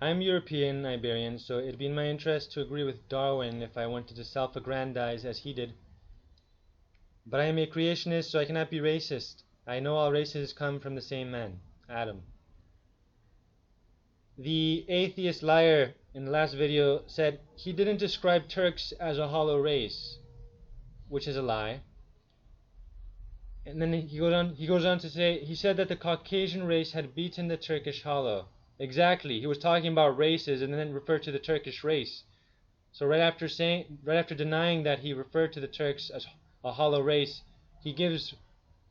I'm European Iberian, so it'd be in my interest to agree with Darwin if I wanted to self-aggrandize as he did. But I am a creationist, so I cannot be racist. I know all races come from the same man, Adam. The atheist liar in the last video said he didn't describe Turks as a hollow race, which is a lie. And then he goes on to say, he said that the Caucasian race had beaten the Turkish hollow. Exactly. He was talking about races and then referred to the Turkish race. So right after denying that he referred to the Turks as a hollow race, he gives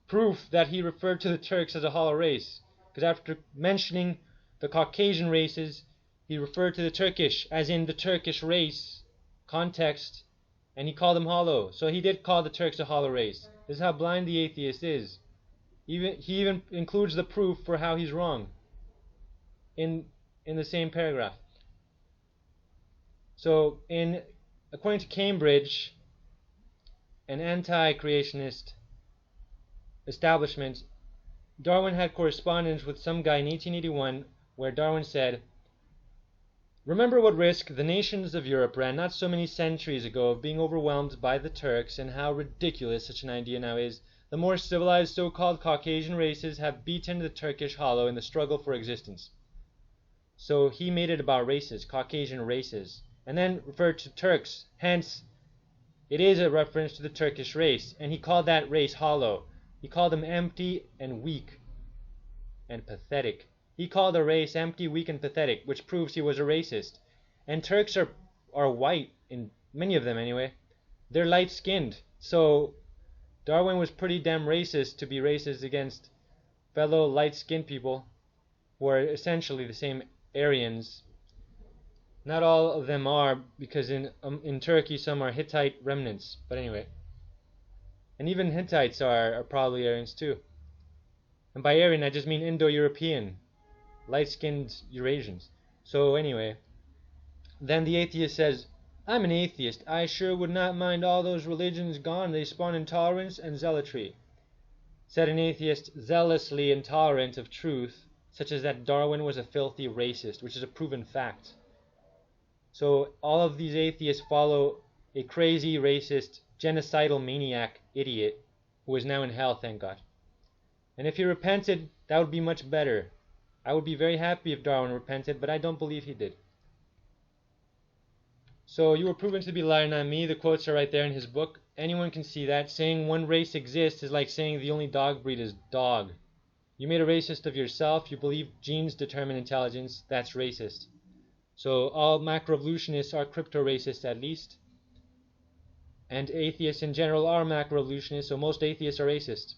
proof that he referred to the Turks as a hollow race. Because after mentioning the Caucasian races, he referred to the Turkish, as in the Turkish race context, and he called them hollow. So he did call the Turks a hollow race. This is how blind the atheist is. He even includes the proof for how he's wrong in the same paragraph. So according to Cambridge, an anti-creationist establishment, Darwin had correspondence with some guy in 1881 where Darwin said, "Remember what risk the nations of Europe ran not so many centuries ago of being overwhelmed by the Turks, and how ridiculous such an idea now is. The more civilized so-called Caucasian races have beaten the Turkish hollow in the struggle for existence." So he made it about races, Caucasian races, and then referred to Turks. Hence, it is a reference to the Turkish race, and he called that race hollow. He called them empty and weak and pathetic. He called a race empty, weak, and pathetic, which proves he was a racist. And Turks are white, in many of them anyway. They're light-skinned. So Darwin was pretty damn racist to be racist against fellow light-skinned people who are essentially the same Aryans. Not all of them are, because in Turkey some are Hittite remnants. But anyway. And even Hittites are probably Aryans too. And by Aryan I just mean Indo-European, light-skinned Eurasians. So anyway, then the atheist says, "I'm an atheist. I sure would not mind all those religions gone. They spawn intolerance and zealotry." Said an atheist zealously intolerant of truth, such as that Darwin was a filthy racist, which is a proven fact. So all of these atheists follow a crazy, racist, genocidal maniac idiot who is now in hell, thank God. And if he repented, that would be much better. I would be very happy if Darwin repented, but I don't believe he did. So you were proven to be a liar, not me. The quotes are right there in his book. Anyone can see that. Saying one race exists is like saying the only dog breed is dog. You made a racist of yourself. You believe genes determine intelligence. That's racist. So all macroevolutionists are crypto-racists at least. And atheists in general are macroevolutionists, so most atheists are racist.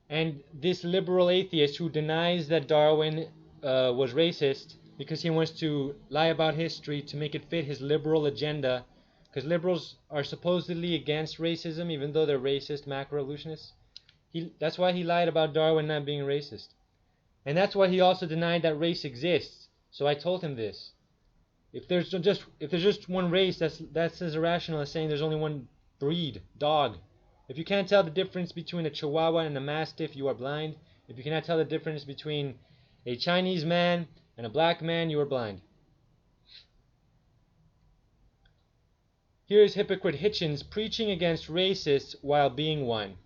And this liberal atheist who denies that Darwin was racist because he wants to lie about history to make it fit his liberal agenda, because liberals are supposedly against racism even though they're racist macroevolutionists. That's why he lied about Darwin not being racist. And that's why he also denied that race exists. So I told him this. If there's just one race, that's as irrational as saying there's only one breed, dog. If you can't tell the difference between a Chihuahua and a Mastiff, you are blind. If you cannot tell the difference between a Chinese man and a black man, you are blind. Here is hypocrite Hitchens preaching against racists while being one.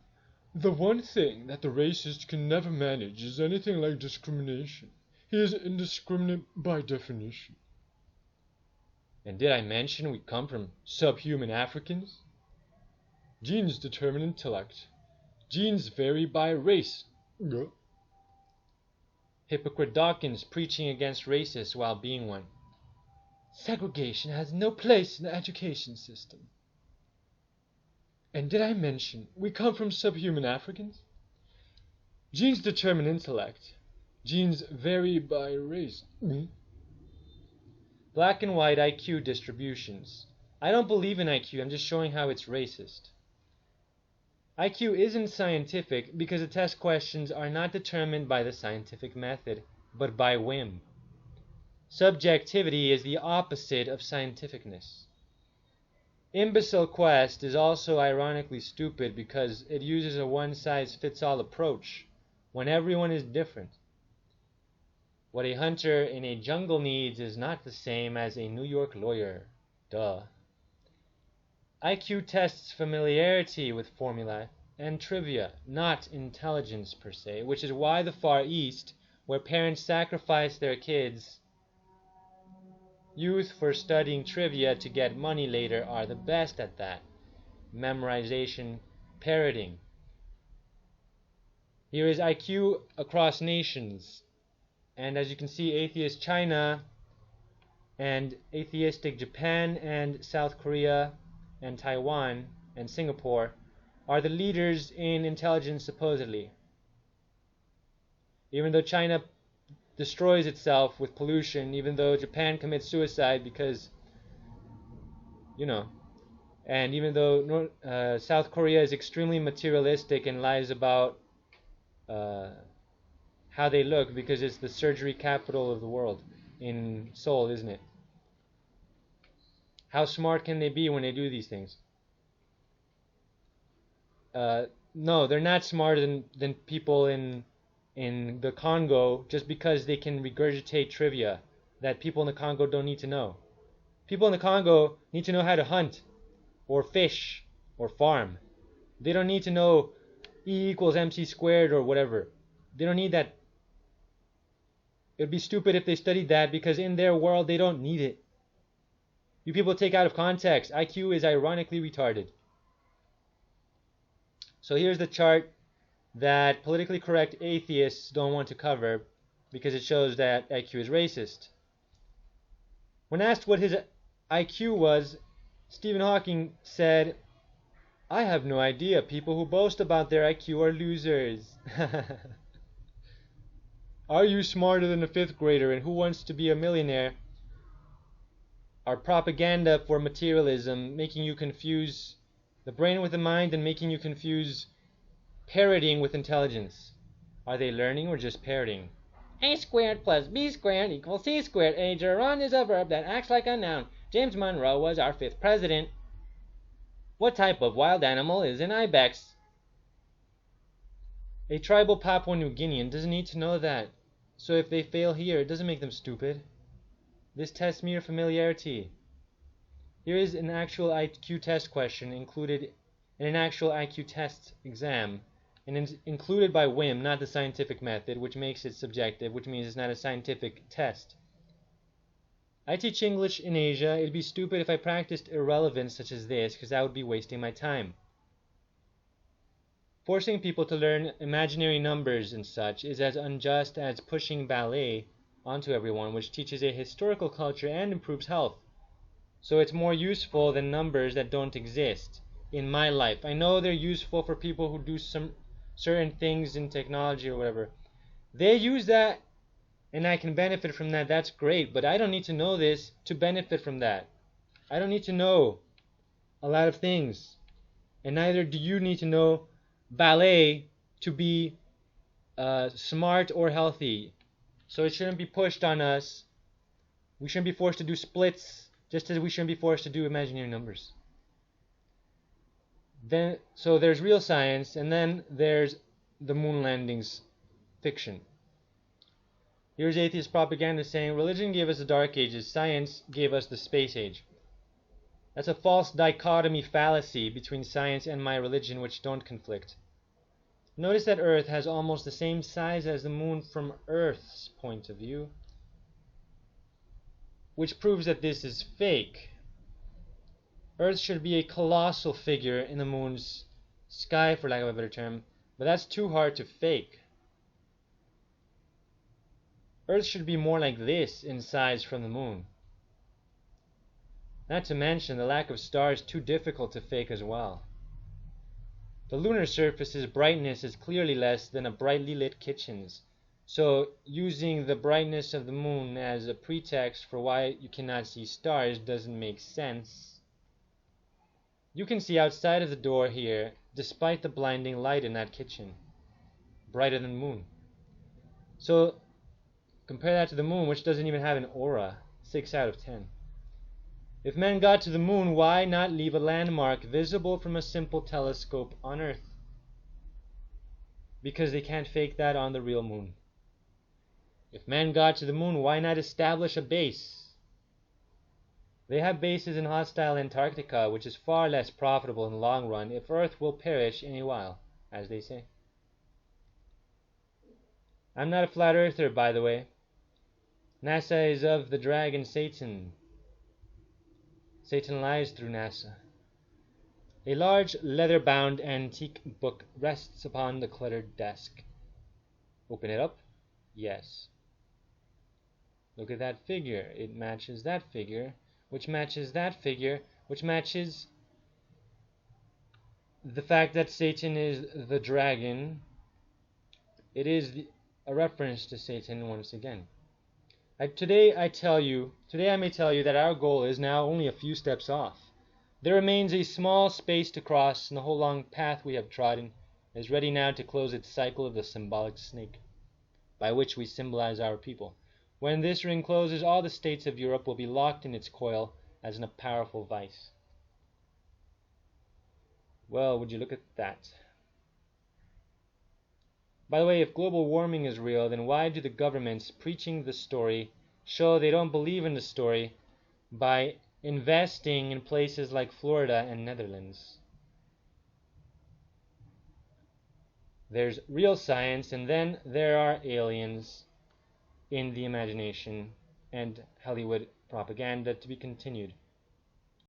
"The one thing that the racist can never manage is anything like discrimination. He is indiscriminate by definition." And did I mention we come from subhuman Africans? Genes determine intellect. Genes vary by race. Hypocrite Dawkins preaching against racists while being one. "Segregation has no place in the education system." And did I mention we come from subhuman Africans? Genes determine intellect. Genes vary by race. Black and white IQ distributions. I don't believe in IQ, I'm just showing how it's racist. IQ isn't scientific because the test questions are not determined by the scientific method, but by whim. Subjectivity is the opposite of scientificness. Imbecile Quest is also ironically stupid because it uses a one-size-fits-all approach when everyone is different. What a hunter in a jungle needs is not the same as a New York lawyer. Duh. IQ tests familiarity with formula and trivia, not intelligence per se, which is why the Far East, where parents sacrifice their kids' youth for studying trivia to get money later, are the best at that. Memorization, parroting. Here is IQ across nations. And as you can see, atheist China and atheistic Japan and South Korea and Taiwan and Singapore are the leaders in intelligence supposedly. Even though China destroys itself with pollution, even though Japan commits suicide because, and even though South Korea is extremely materialistic and lies about how they look because it's the surgery capital of the world in Seoul, isn't it? How smart can they be when they do these things? No, they're not smarter than people in the Congo just because they can regurgitate trivia that people in the Congo don't need to know. People in the Congo need to know how to hunt or fish or farm. They don't need to know E equals MC squared or whatever. They don't need that. It would be stupid if they studied that because in their world they don't need it. You people take out of context. IQ is ironically retarded. So here's the chart that politically correct atheists don't want to cover because it shows that IQ is racist. When asked what his IQ was, Stephen Hawking said, "I have no idea. People who boast about their IQ are losers." Are you smarter than a fifth grader and Who Wants to Be a Millionaire are propaganda for materialism, making you confuse the brain with the mind and making you confuse parroting with intelligence. Are they learning or just parroting? A squared plus B squared equals C squared. A gerund is a verb that acts like a noun. James Monroe was our 5th president. What type of wild animal is an ibex? A tribal Papua New Guinean doesn't need to know that. So if they fail here, it doesn't make them stupid. This tests mere familiarity. Here is an actual IQ test question included in an actual IQ test exam, and it's included by whim, not the scientific method, which makes it subjective, which means it's not a scientific test. I teach English in Asia. It'd be stupid if I practiced irrelevance such as this, because that would be wasting my time. Forcing people to learn imaginary numbers and such is as unjust as pushing ballet onto everyone, which teaches a historical culture and improves health. So it's more useful than numbers that don't exist in my life. I know they're useful for people who do some certain things in technology or whatever. They use that and I can benefit from that. That's great, but I don't need to know this to benefit from that. I don't need to know a lot of things, and neither do you need to know ballet to be smart or healthy. So it shouldn't be pushed on us. We shouldn't be forced to do splits, just as we shouldn't be forced to do imaginary numbers. So there's real science, and then there's the moon landings fiction. Here's atheist propaganda saying, religion gave us the Dark Ages, science gave us the Space Age. That's a false dichotomy fallacy between science and my religion, which don't conflict. Notice that Earth has almost the same size as the moon from Earth's point of view, which proves that this is fake. Earth should be a colossal figure in the moon's sky, for lack of a better term, but that's too hard to fake. Earth should be more like this in size from the moon. Not to mention the lack of stars too difficult to fake as well. The lunar surface's brightness is clearly less than a brightly lit kitchen's. So using the brightness of the moon as a pretext for why you cannot see stars doesn't make sense. You can see outside of the door here, despite the blinding light in that kitchen. Brighter than the moon. So compare that to the moon, which doesn't even have an aura. 6 out of 10. If men got to the moon, why not leave a landmark visible from a simple telescope on Earth? Because they can't fake that on the real moon. If man got to the moon, why not establish a base? They have bases in hostile Antarctica, which is far less profitable in the long run if Earth will perish in a while, as they say. I'm not a flat earther, by the way. NASA is of the dragon Satan. Satan lies through NASA. A large leather-bound antique book rests upon the cluttered desk. Open it up. Yes. Look at that figure. It matches that figure, which matches that figure, which matches the fact that Satan is the dragon. It is a reference to Satan once again. Today I may tell you that our goal is now only a few steps off. There remains a small space to cross, and the whole long path we have trodden is ready now to close its cycle of the symbolic snake, by which we symbolize our people. When this ring closes, all the states of Europe will be locked in its coil as in a powerful vice. Well, would you look at that? By the way, if global warming is real, then why do the governments preaching the story show they don't believe in the story by investing in places like Florida and Netherlands? There's real science, and then there are aliens in the imagination and Hollywood propaganda to be continued.